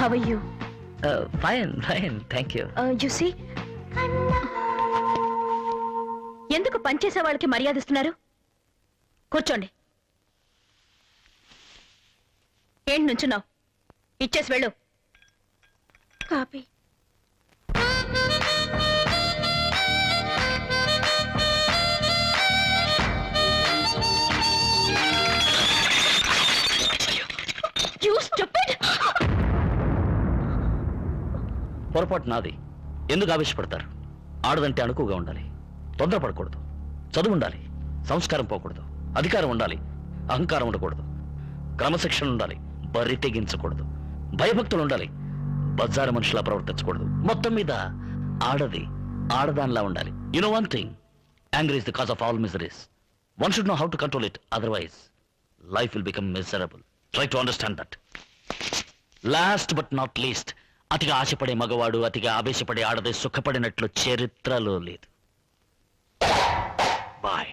How are you? Fine fine, thank you. You see, ఎందుకు పనిచేసే వాళ్ళకి మర్యాద ఇస్తున్నారు? కూర్చోండి. ఏంటి నుంచున్నావు? ఇచ్చేసి వెళ్ళు. కాపీ. You stupid! పొరపాటు నాది. ఎందుకు ఆవేశపడతారు? ఆడదంటే అణుకుగా ఉండాలి, తొందరపడకూడదు, చదువు ఉండాలి, సంస్కారం పోకూడదు, అధికారం ఉండాలి, అహంకారం ఉండకూడదు, క్రమశిక్షణ ఉండాలి, బరి తెగించకూడదు, భయభక్తులు ఉండాలి, బజారు మనుషులా ప్రవర్తించకూడదు. మొత్తం మీద ఆడది ఆడదానిలా ఉండాలి. You know one thing, anger is the cause of all miseries. One should know how to control it, otherwise life will become miserable. Try to understand that. Last but not least, అతిగా ఆశపడే మగవాడు, అతిగా ఆవేశపడే ఆడది సుఖపడినట్లు చరిత్రలో లేదు. Bye.